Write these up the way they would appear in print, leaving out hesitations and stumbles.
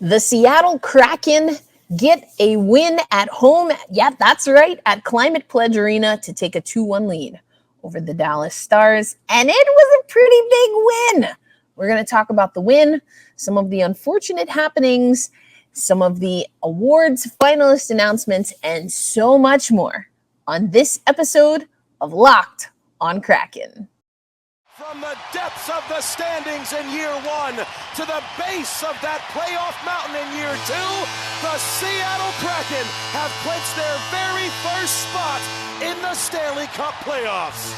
The Seattle Kraken get a win at home. Yeah, that's right, at Climate Pledge Arena to take a 2-1 lead over the Dallas Stars. And it was a pretty big win. We're going to talk about the win, some of the unfortunate happenings, some of the awards, finalist announcements, and so much more on this episode of Locked on Kraken. From the depths of the standings in year one to the base of that playoff mountain in year two, the Seattle Kraken have clinched their very first spot in the Stanley Cup Playoffs.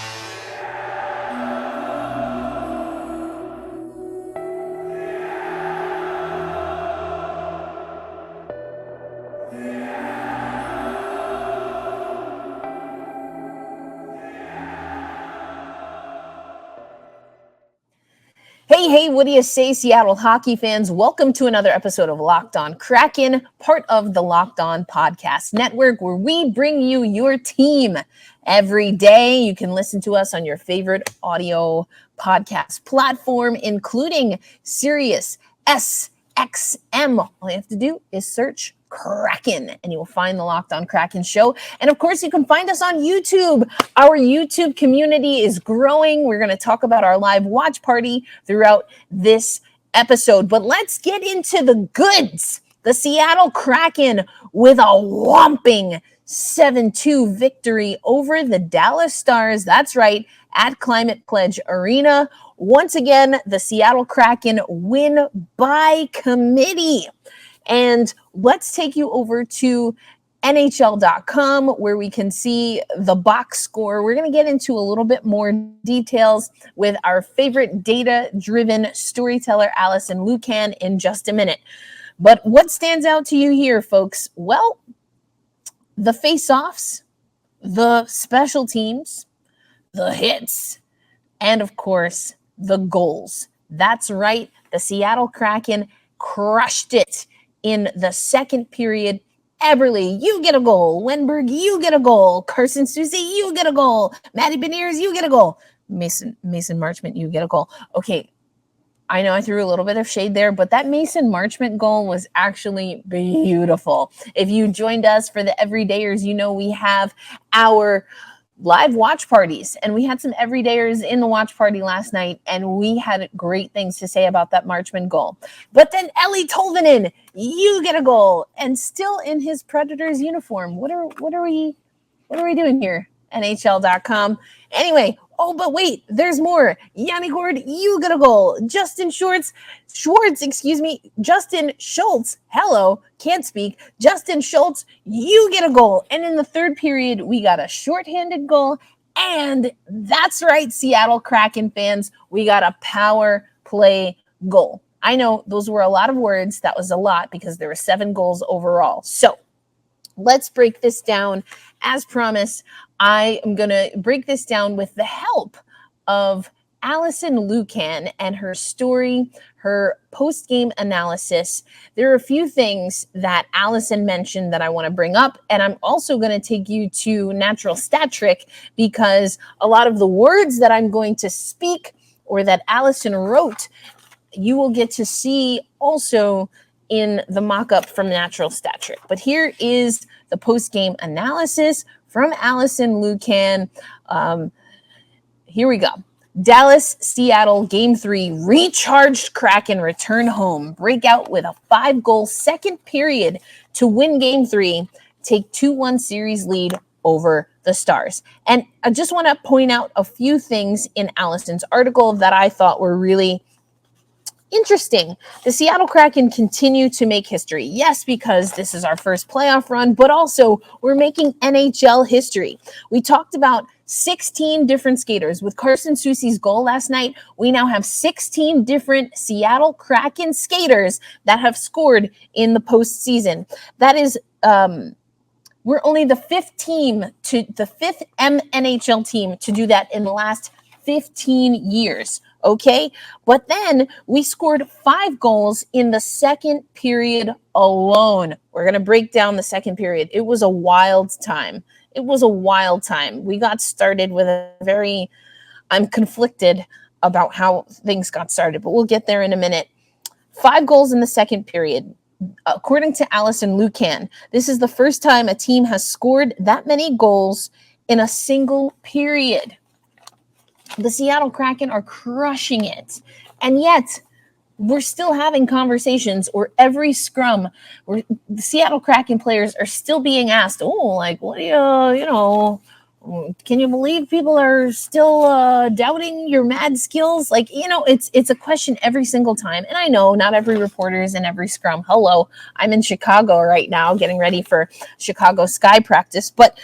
Hey, what do you say, Seattle hockey fans? Welcome to another episode of Locked on Kraken, part of the Locked on Podcast Network, where we bring you your team every day. You can listen to us on your favorite audio podcast platform, including Sirius XM. All you have to do is search Kraken and you will find the Locked on Kraken show. And of course, you can find us on YouTube. Our YouTube community is growing. We're going to talk about our live watch party throughout this episode. But let's get into the goods. The Seattle Kraken with a whomping 7-2 victory over the Dallas Stars. That's right, at Climate Pledge Arena. Once again, the Seattle Kraken win by committee. And let's take you over to NHL.com where we can see the box score. We're going to get into a little bit more details with our favorite data-driven storyteller, Allison Lucan, in just a minute. But what stands out to you here, folks? Well, the face-offs, the special teams, the hits, and of course, the goals. That's right. The Seattle Kraken crushed it in the second period. Eberle, you get a goal. Wenberg, you get a goal. Carson Soucy, you get a goal. Matty Beniers, you get a goal. Mason Marchment, you get a goal. Okay, I know I threw a little bit of shade there, but that Mason Marchment goal was actually beautiful. If you joined us for the Everydayers, you know we have our live watch parties, and we had some everydayers in the watch party last night, and we had great things to say about that Marchman goal. But then Ellie Tolvanen, you get a goal, and still in his Predators uniform. What are we doing here? NHL.com. Anyway, oh, but wait, there's more. Yanni Gord, you get a goal. Justin Schultz, hello, can't speak. Justin Schultz, you get a goal. And in the third period, we got a shorthanded goal. And that's right, Seattle Kraken fans, we got a power play goal. I know those were a lot of words. That was a lot because there were 7 goals overall. So let's break this down. As promised, I am going to break this down with the help of Allison Lucan and her story, her post-game analysis. There are a few things that Allison mentioned that I want to bring up, and I'm also going to take you to Natural Stat Trick because a lot of the words that I'm going to speak or that Allison wrote, you will get to see also in the mock-up from Natural Stat Trick. But here is the post-game analysis from Allison Lucan. Here we go. Dallas, Seattle, Game 3, recharged Kraken return home. Breakout with a 5-goal second period to win Game 3. Take 2-1 series lead over the Stars. And I just want to point out a few things in Allison's article that I thought were really interesting. The Seattle Kraken continue to make history. Yes, because this is our first playoff run, but also we're making NHL history. We talked about 16 different skaters. With Carson Soucy's goal last night, we now have 16 different Seattle Kraken skaters that have scored in the postseason. That is, we're only the fifth NHL team to do that in the last 15 years. Okay, but then we scored 5 goals in the second period alone. We're going to break down the second period. It was a wild time. We got started with I'm conflicted about how things got started, but we'll get there in a minute. 5 goals in the second period. According to Allison Lucan, this is the first time a team has scored that many goals in a single period. The Seattle Kraken are crushing it. And yet, we're still having conversations, or every scrum where the Seattle Kraken players are still being asked, what do can you believe people are still doubting your mad skills? It's a question every single time. And I know not every reporter is in every scrum. Hello, I'm in Chicago right now getting ready for Chicago Sky practice. But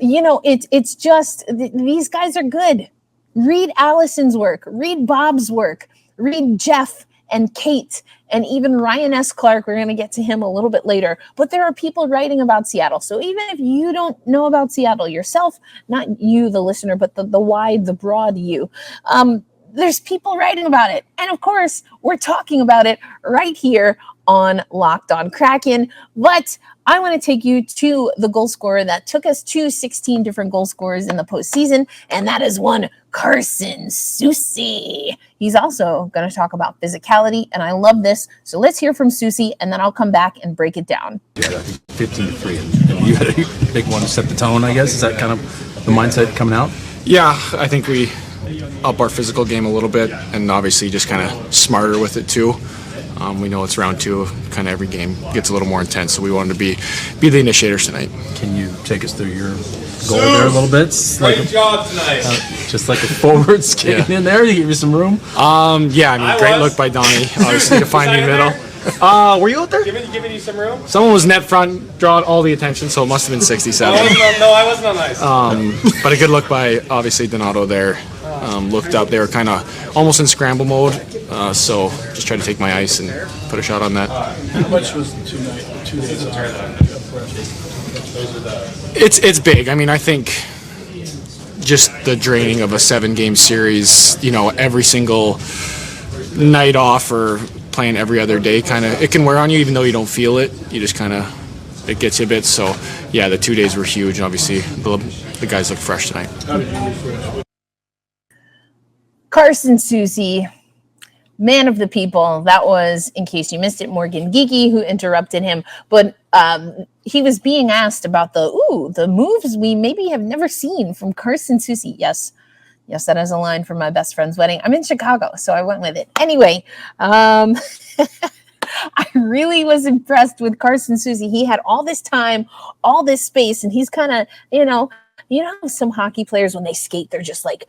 it's just these guys are good. Read Allison's work, read Bob's work, read Jeff and Kate and even Ryan S. Clark. We're going to get to him a little bit later. But there are people writing about Seattle. So even if you don't know about Seattle yourself, not you, the listener, but the wide, the broad you, there's people writing about it. And of course, we're talking about it right here on Locked On Kraken. But I want to take you to the goal scorer that took us to 16 different goal scorers in the postseason, and that is one Carson Soucy. He's also going to talk about physicality, and I love this. So let's hear from Soucy, and then I'll come back and break it down. Yeah, I think 15-3. And you had a big one to set the tone, I guess. Is that kind of the mindset coming out? Yeah, I think we up our physical game a little bit, and obviously just kind of smarter with it too. We know it's round two. Kind of every game gets a little more intense, so we wanted to be the initiators tonight. Can you take us through your goal there a little bit? Great job tonight. Just like a forward skating in there to give you some room. Great look by Donnie, obviously to find the middle. Were you out there? Giving you some room? Someone was net front, drawing all the attention, so it must have been 67. I wasn't on ice. But a good look by obviously Donato there. Looked up. They were kind of almost in scramble mode, so just tried to take my ice and put a shot on that. How much was the 2 days of It's big. I mean, I think just the draining of a 7-game series, every single night off or playing every other day, it can wear on you even though you don't feel it. You just it gets you a bit. So yeah, the 2 days were huge. Obviously, the guys look fresh tonight. Carson Soucy, man of the people. That was, in case you missed it, Morgan Geeky who interrupted him. But he was being asked about the moves we maybe have never seen from Carson Soucy. Yes, that is a line from my best friend's wedding. I'm in Chicago, so I went with it. Anyway, I really was impressed with Carson Soucy. He had all this time, all this space, and he's kind of, some hockey players, when they skate, they're just like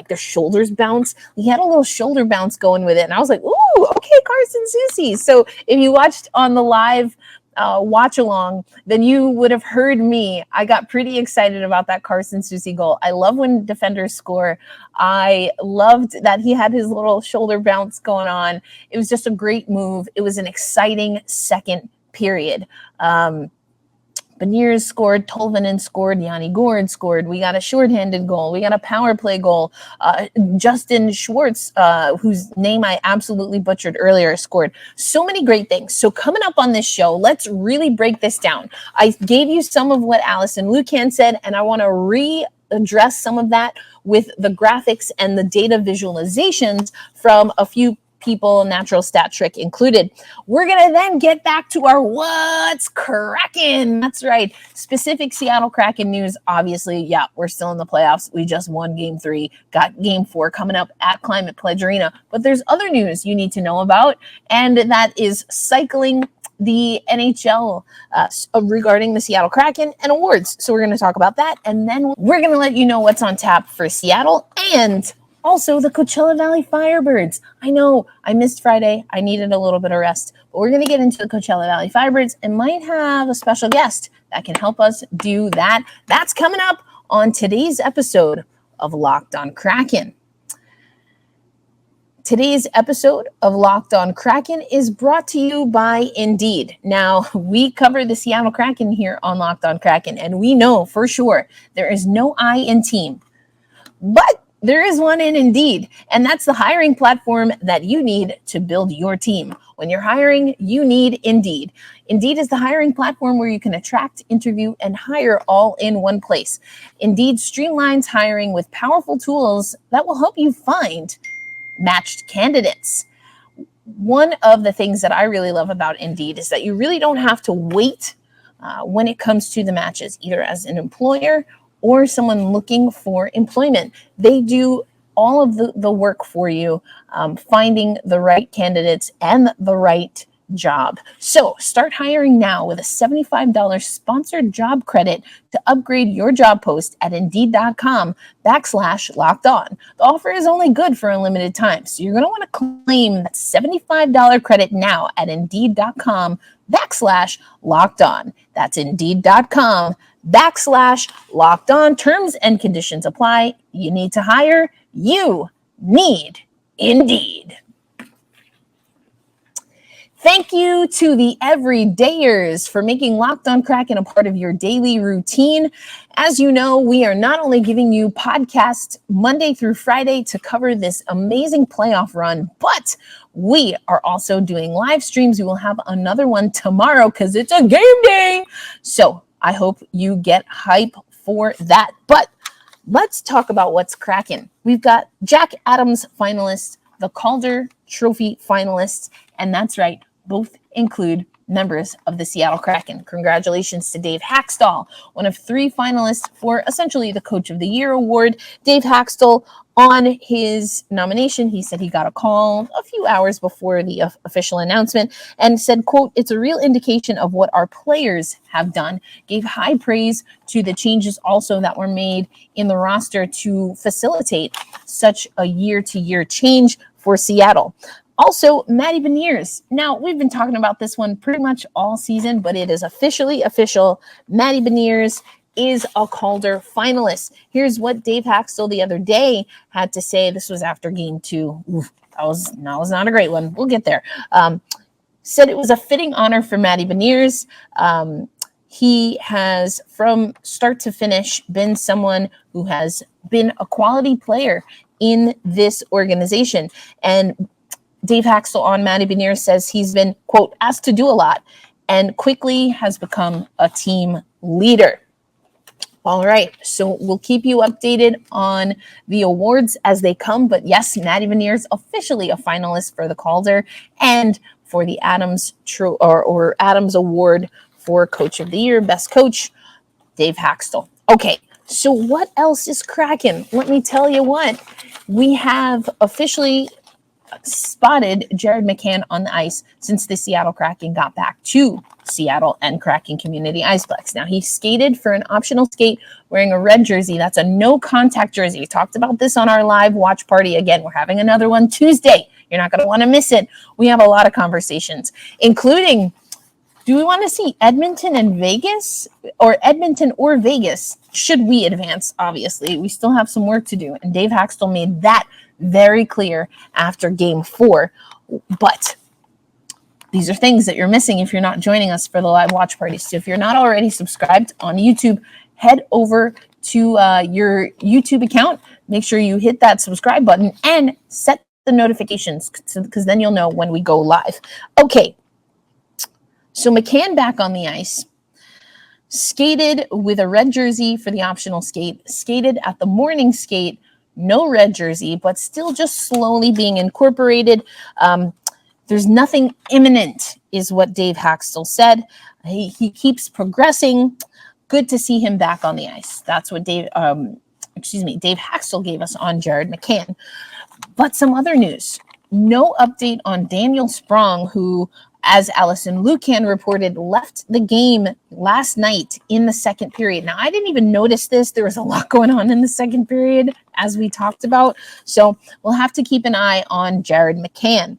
their shoulders bounce. He had a little shoulder bounce going with it. And I was like, ooh, okay, Carson Soucy. So if you watched on the live watch along, then you would have heard me. I got pretty excited about that Carson Soucy goal. I love when defenders score. I loved that he had his little shoulder bounce going on. It was just a great move. It was an exciting second period. Beniers scored, Tolvanen scored, Yanni Gourde scored. We got a shorthanded goal. We got a power play goal. Justin Schwartz, whose name I absolutely butchered earlier, scored. So many great things. So coming up on this show, let's really break this down. I gave you some of what Allison Lucan said, and I want to readdress some of that with the graphics and the data visualizations from a few people, Natural Stat Trick included. We're going to then get back to our What's Kraken. That's right. Specific Seattle Kraken news. Obviously, yeah, we're still in the playoffs. We just won Game 3, got Game 4 coming up at Climate Pledge Arena. But there's other news you need to know about, and that is cycling the NHL regarding the Seattle Kraken and awards. So we're going to talk about that, and then we're going to let you know what's on tap for Seattle and also the Coachella Valley Firebirds. I know I missed Friday. I needed a little bit of rest, but we're going to get into the Coachella Valley Firebirds and might have a special guest that can help us do that. That's coming up on today's episode of Locked On Kraken. Today's episode of Locked On Kraken is brought to you by Indeed. Now, we cover the Seattle Kraken here on Locked On Kraken, and we know for sure there is no I in team. But there is one in Indeed, and that's the hiring platform that you need to build your team. When you're hiring, you need Indeed. Indeed is the hiring platform where you can attract, interview, and hire all in one place. Indeed streamlines hiring with powerful tools that will help you find matched candidates. one of the things that I really love about Indeed is that you really don't have to wait when it comes to the matches, either as an employer or someone looking for employment. They do all of the work for you, finding the right candidates and the right job. So start hiring now with a $75 sponsored job credit to upgrade your job post at Indeed.com/locked-on. The offer is only good for a limited time, so you're going to want to claim that $75 credit now at Indeed.com/locked-on. That's Indeed.com/locked-on. Terms and conditions apply. You need to hire. You need Indeed. Thank you to the everydayers for making Locked On Kraken a part of your daily routine. As you know, we are not only giving you podcasts Monday through Friday to cover this amazing playoff run, but we are also doing live streams. We will have another one tomorrow because it's a game day. So I hope you get hype for that. But let's talk about what's cracking. We've got Jack Adams finalists, the Calder Trophy finalists, and that's right, both include members of the Seattle Kraken. Congratulations to Dave Hakstol, one of 3 finalists for essentially the Coach of the Year award. Dave Hakstol, on his nomination, he said he got a call a few hours before the official announcement and said, quote, "It's a real indication of what our players have done." Gave high praise to the changes also that were made in the roster to facilitate such a year-to-year change for Seattle. Also, Matty Beniers. Now, we've been talking about this one pretty much all season, but it is officially official. Matty Beniers is a Calder finalist. Here's what Dave Hakstol the other day had to say. This was after game 2. Oof, that was not a great one. We'll get there. Said it was a fitting honor for Matty Beniers. He has, from start to finish, been someone who has been a quality player in this organization. And Dave Hakstol on Matty Beniers says he's been, quote, asked to do a lot and quickly has become a team leader. All right, so we'll keep you updated on the awards as they come. But yes, Matty Beniers officially a finalist for the Calder and for the Adams Adams Award for Coach of the Year, Best Coach, Dave Hakstol. Okay, so what else is cracking? Let me tell you what. We have officially spotted Jared McCann on the ice since the Seattle Kraken got back to Seattle and Kraken Community Iceplex. Now, he skated for an optional skate wearing a red jersey. That's a no-contact jersey. We talked about this on our live watch party. Again, we're having another one Tuesday. You're not going to want to miss it. We have a lot of conversations, including, do we want to see Edmonton and Vegas, or Edmonton or Vegas? Should we advance? Obviously, we still have some work to do, and Dave Hakstol made that very clear after game 4. But these are things that you're missing if you're not joining us for the live watch parties. So if you're not already subscribed on YouTube, head over to your YouTube account. Make sure you hit that subscribe button and set the notifications because then you'll know when we go live. Okay, so McCann back on the ice. Skated with a red jersey for the optional skate. Skated at the morning skate. No red jersey, but still just slowly being incorporated. There's nothing imminent, is what Dave Hakstol said. He keeps progressing. Good to see him back on the ice. That's what Dave Hakstol gave us on Jared McCann. But some other news. No update on Daniel Sprong, who, as Allison Lucan reported, left the game last night in the second period. Now, I didn't even notice this. There was a lot going on in the second period, as we talked about. So we'll have to keep an eye on Jared McCann.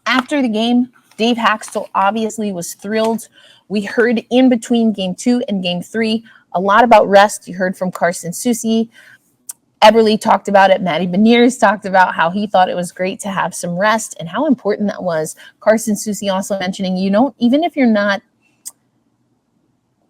After the game, Dave Hakstol obviously was thrilled. We heard in between game 2 and game 3 a lot about rest. You heard from Carson Soucy. Eberle talked about it. Matty Beniers talked about how he thought it was great to have some rest and how important that was. Carson Soucy also mentioning, even if you're not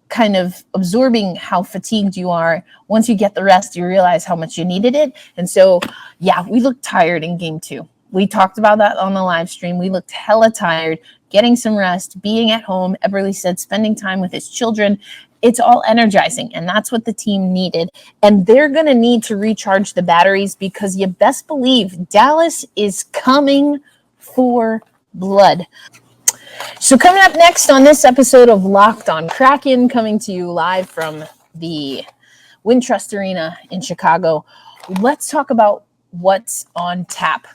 kind of absorbing how fatigued you are, once you get the rest, you realize how much you needed it. And so, yeah, we looked tired in game 2. We talked about that on the live stream. We looked hella tired, getting some rest, being at home. Eberle said spending time with his children. It's all energizing, and that's what the team needed. And they're going to need to recharge the batteries because you best believe Dallas is coming for blood. So coming up next on this episode of Locked on Kraken, coming to you live from the Wintrust Arena in Chicago, let's talk about what's on tap.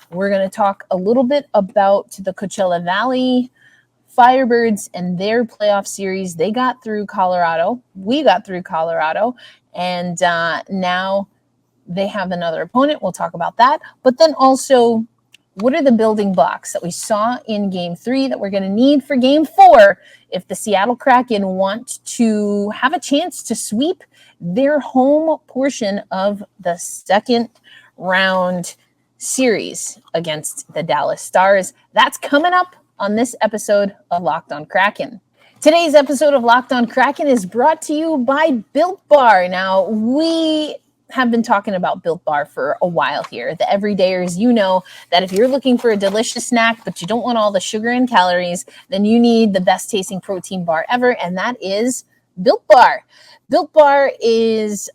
We're going to talk a little bit about the Coachella Valley Firebirds and their playoff series. They got through Colorado. We got through Colorado. And now they have another opponent. We'll talk about that. But then also, what are the building blocks that we saw in Game 3 that we're going to need for Game 4 if the Seattle Kraken want to have a chance to sweep their home portion of the second round series against the Dallas Stars? That's coming up on this episode of Locked on Kraken. Today's episode of Locked on Kraken is brought to you by Built Bar. Now, we have been talking about Built Bar for a while here. The everydayers, you know that if you're looking for a delicious snack, but you don't want all the sugar and calories, then you need the best tasting protein bar ever, and that is Built Bar. Built Bar is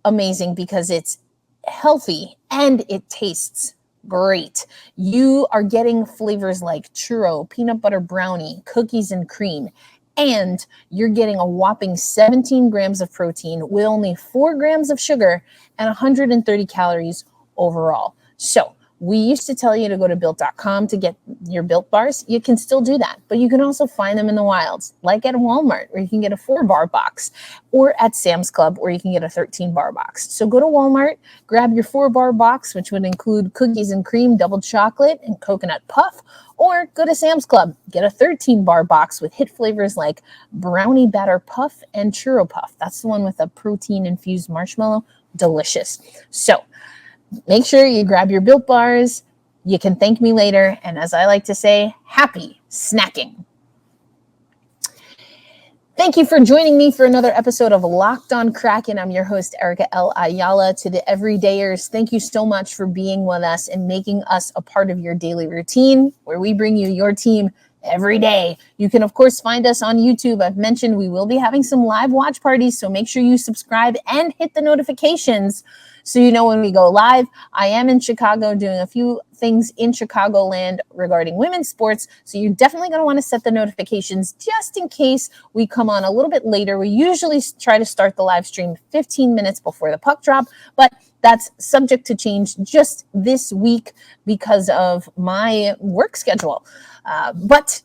amazing because it's healthy and it tastes great. You are getting flavors like churro, peanut butter brownie, cookies and cream, and you're getting a whopping 17 grams of protein with only 4 grams of sugar and 130 calories overall. So we used to tell you to go to built.com to get your Built Bars. You can still do that, but you can also find them in the wilds, like at Walmart, where you can get a 4-bar box, or at Sam's Club, where you can get a 13-bar box. So go to Walmart, grab your 4-bar box, which would include cookies and cream, double chocolate, and coconut puff, or go to Sam's Club, get a 13-bar box with hit flavors like brownie batter puff and churro puff. That's the one with a protein-infused marshmallow. Delicious. So make sure you grab your Built Bars. You can thank me later. And as I like to say, happy snacking. Thank you for joining me for another episode of Locked on Kraken. I'm your host, Erica L. Ayala. To the everydayers, thank you so much for being with us and making us a part of your daily routine, where we bring you your team every day. You can, of course, find us on YouTube. I've mentioned we will be having some live watch parties, so make sure you subscribe and hit the notifications so you know when we go live. I am in Chicago doing a few things in Chicagoland regarding women's sports, so you're definitely going to want to set the notifications just in case we come on a little bit later. We usually try to start the live stream 15 minutes before the puck drop, but that's subject to change just this week because of my work schedule. But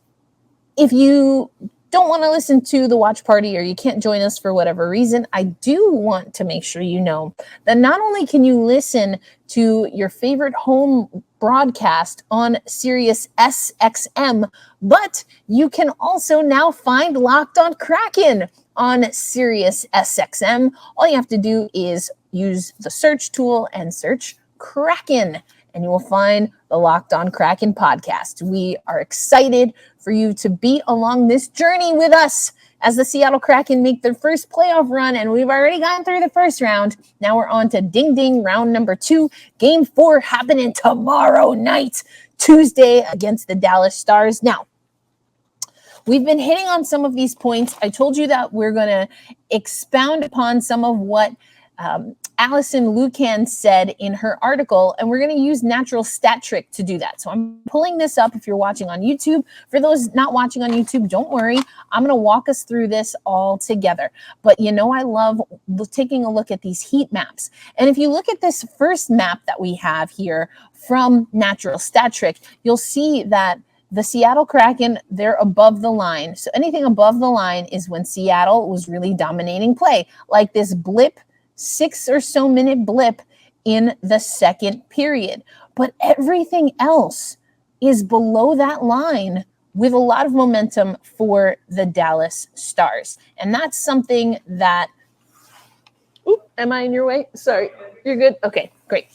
if you don't want to listen to the watch party or you can't join us for whatever reason, I do want to make sure you know that not only can you listen to your favorite home broadcast on Sirius SXM, but you can also now find Locked on Kraken on Sirius SXM. All you have to do is use the search tool and search Kraken, and you will find the Locked on Kraken podcast. We are excited for you to be along this journey with us as the Seattle Kraken make their first playoff run, and we've already gone through the first round. Now we're on to ding ding round number 2. Game 4 happening tomorrow night, Tuesday, against the Dallas Stars. Now, we've been hitting on some of these points. I told you that we're going to expound upon some of what Allison Lucan said in her article, and we're going to use Natural Stat Trick to do that. So I'm pulling this up if you're watching on YouTube. For those not watching on YouTube, don't worry. I'm going to walk us through this all together. But you know I love taking a look at these heat maps. And if you look at this first map that we have here from Natural Stat Trick, you'll see that the Seattle Kraken, they're above the line. So anything above the line is when Seattle was really dominating play, like this blip, 6 or so minute blip in the second period. But everything else is below that line with a lot of momentum for the Dallas Stars. And that's something that, am I in your way? Sorry, you're good? Okay, great.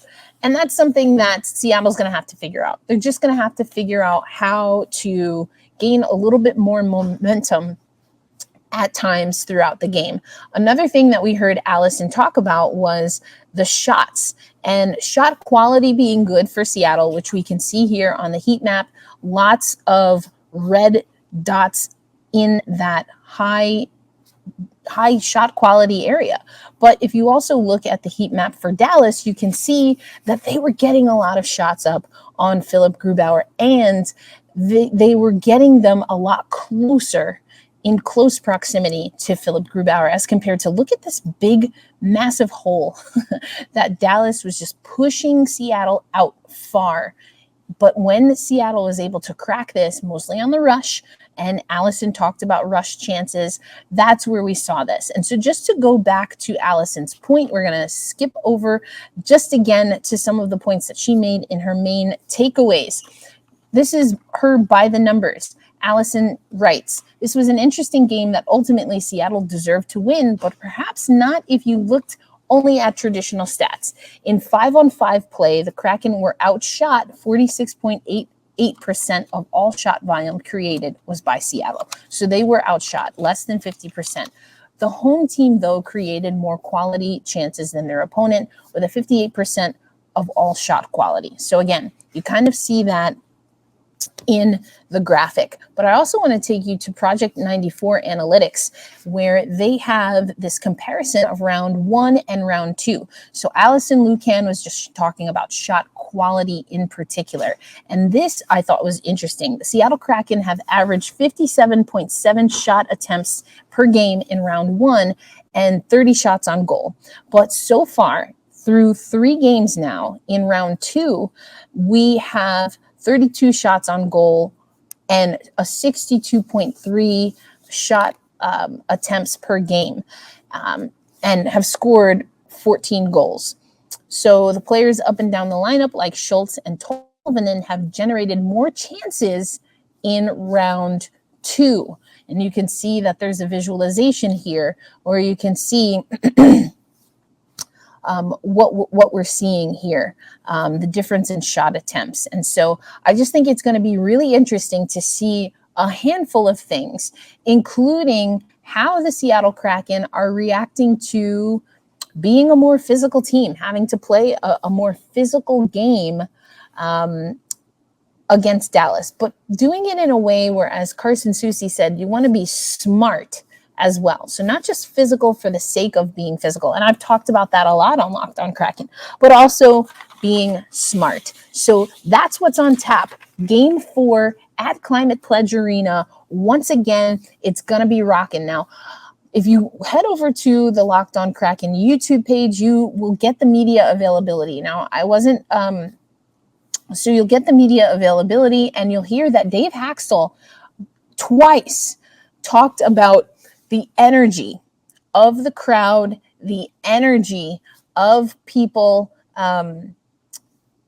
And that's something that Seattle's going to have to figure out. They're just going to have to figure out how to gain a little bit more momentum at times throughout the game. Another thing that we heard Allison talk about was the shots and shot quality being good for Seattle, which we can see here on the heat map. Lots of red dots in that high shot quality area. But if you also look at the heat map for Dallas, you can see that they were getting a lot of shots up on Philip Grubauer, and they were getting them a lot closer, in close proximity to Philip Grubauer, as compared to, look at this big, massive hole that Dallas was just pushing Seattle out far. But when Seattle was able to crack this, mostly on the rush, and Allison talked about rush chances, that's where we saw this. And so just to go back to Allison's point, we're going to skip over just again to some of the points that she made in her main takeaways. This is her by the numbers. Allison writes, "This was an interesting game that ultimately Seattle deserved to win, but perhaps not if you looked only at traditional stats. In 5-on-5 play, the Kraken were outshot. 46.88% of all shot volume created was by Seattle. So they were outshot, less than 50%. The home team, though, created more quality chances than their opponent, with a 58% of all shot quality." So again, you kind of see that in the graphic. But I also want to take you to Project 94 Analytics, where they have this comparison of round 1 and round 2. So Allison Lucan was just talking about shot quality in particular. And this I thought was interesting. The Seattle Kraken have averaged 57.7 shot attempts per game in round 1 and 30 shots on goal. But so far, through 3 games now, in round 2, we have 32 shots on goal and a 62.3 shot attempts per game, and have scored 14 goals. So the players up and down the lineup, like Schultz and Tolvanen, have generated more chances in round 2. And you can see that there's a visualization here where you can see what we're seeing here, the difference in shot attempts. And so I just think it's going to be really interesting to see a handful of things, including how the Seattle Kraken are reacting to being a more physical team, having to play a more physical game against Dallas, but doing it in a way where, as Carson Soucy said, you want to be smart as well. So not just physical for the sake of being physical. And I've talked about that a lot on Locked On Kraken, but also being smart. So that's what's on tap. Game 4 at Climate Pledge Arena. Once again, it's going to be rocking. Now, if you head over to the Locked On Kraken YouTube page, you will get the media availability. Now, so you'll get the media availability, and you'll hear that Dave Haxtell twice talked about the energy of the crowd, the energy of people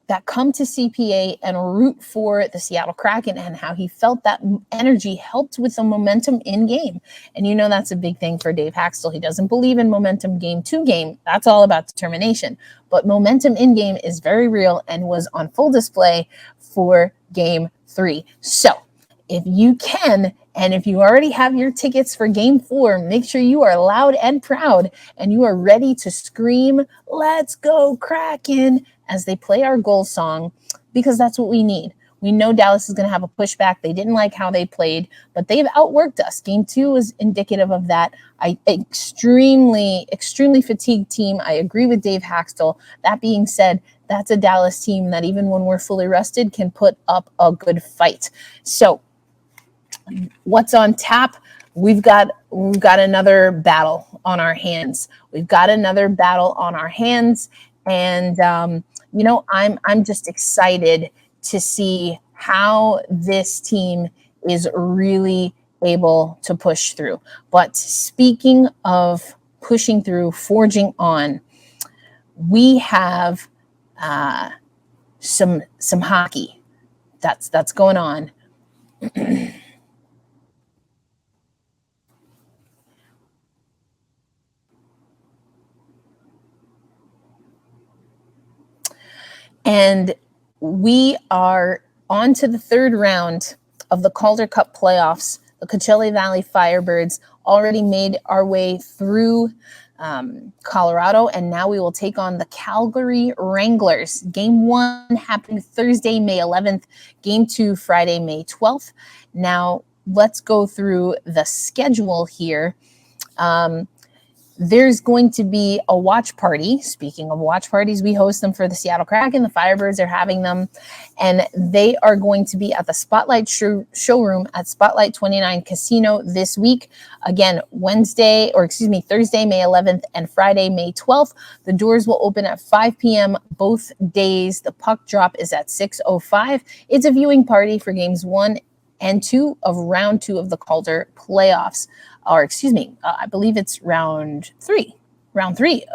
that come to CPA and root for the Seattle Kraken, and how he felt that energy helped with the momentum in game. And you know that's a big thing for Dave Haxtell. He doesn't believe in momentum game to game. That's all about determination. But momentum in game is very real and was on full display for Game 3. So if you can, and if you already have your tickets for Game 4, make sure you are loud and proud and you are ready to scream, "Let's go Kraken," as they play our goal song, because that's what we need. We know Dallas is going to have a pushback. They didn't like how they played, but they've outworked us. Game 2 was indicative of that. Extremely fatigued team. I agree with Dave Haxtell. That being said, that's a Dallas team that even when we're fully rested can put up a good fight. So what's on tap? We've got another battle on our hands. And I'm just excited to see how this team is really able to push through. But speaking of pushing through, forging on, we have some hockey that's going on. And we are on to the 3rd round of the Calder Cup Playoffs. The Coachella Valley Firebirds already made our way through Colorado, and now we will take on the Calgary Wranglers. Game 1 happened Thursday, May 11th. Game 2, Friday, May 12th. Now, let's go through the schedule here. there's going to be a watch party. Speaking of watch parties, we host them for the Seattle Kraken. The Firebirds are having them, and they are going to be at the Spotlight showroom at Spotlight 29 Casino this week. Again, Thursday, May 11th and Friday, May 12th. The doors will open at 5 p.m. both days. The puck drop is at 6:05. It's a viewing party for games 1 and 2 of round 2 of the Calder playoffs. I believe it's round three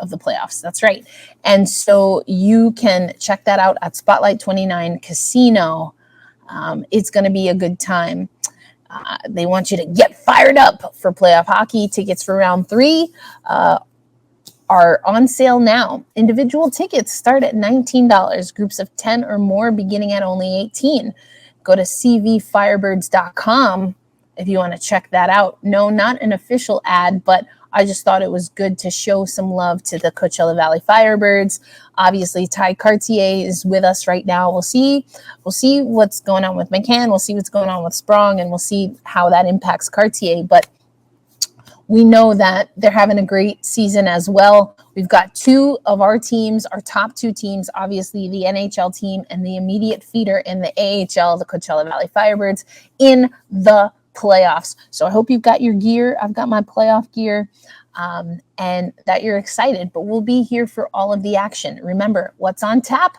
of the playoffs. That's right. And so you can check that out at Spotlight 29 Casino. It's going to be a good time. They want you to get fired up for playoff hockey. Tickets for round 3 are on sale now. Individual tickets start at $19. Groups of 10 or more beginning at only $18. Go to cvfirebirds.com if you want to check that out. No, not an official ad, but I just thought it was good to show some love to the Coachella Valley Firebirds. Obviously, Ty Cartier is with us right now. We'll see what's going on with McCann. We'll see what's going on with Sprong, and we'll see how that impacts Cartier. But we know that they're having a great season as well. We've got 2 of our teams, our top 2 teams, obviously the NHL team and the immediate feeder in the AHL, the Coachella Valley Firebirds, in the playoffs. So I hope you've got your gear. I've got my playoff gear, and that you're excited. But we'll be here for all of the action. Remember, what's on tap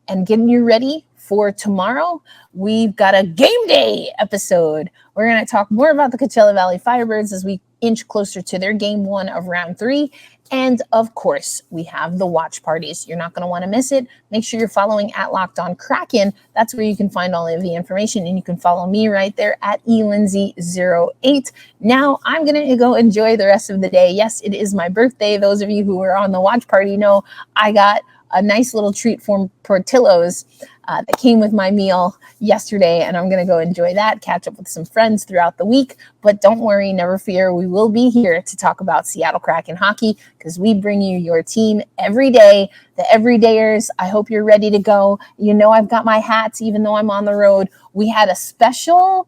and getting you ready for tomorrow. We've got a game day episode. We're going to talk more about the Coachella Valley Firebirds as we inch closer to their game 1 of round 3. And of course, we have the watch parties. You're not going to want to miss it. Make sure you're following at Locked On Kraken. That's where you can find all of the information. And you can follow me right there at elindsay08. Now I'm going to go enjoy the rest of the day. Yes, it is my birthday. Those of you who were on the watch party know I got a nice little treat from Portillo's that came with my meal yesterday, and I'm going to go enjoy that, catch up with some friends throughout the week. But don't worry, never fear. We will be here to talk about Seattle Kraken hockey because we bring you your team every day. The everydayers, I hope you're ready to go. You know I've got my hats, even though I'm on the road. We had a special,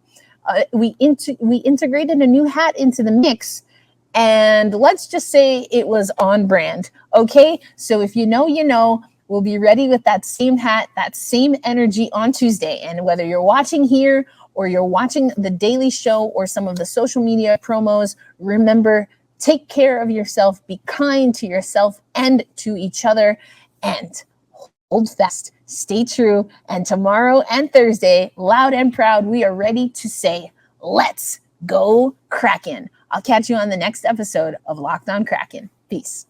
we integrated a new hat into the mix. And let's just say it was on brand. Okay, so if you know, you know. We'll be ready with that same hat, that same energy on Tuesday. And whether you're watching here or you're watching the Daily Show or some of the social media promos, remember, take care of yourself, be kind to yourself and to each other, and hold fast, stay true. And tomorrow and Thursday, loud and proud, we are ready to say, let's go Kraken. I'll catch you on the next episode of Locked On Kraken. Peace.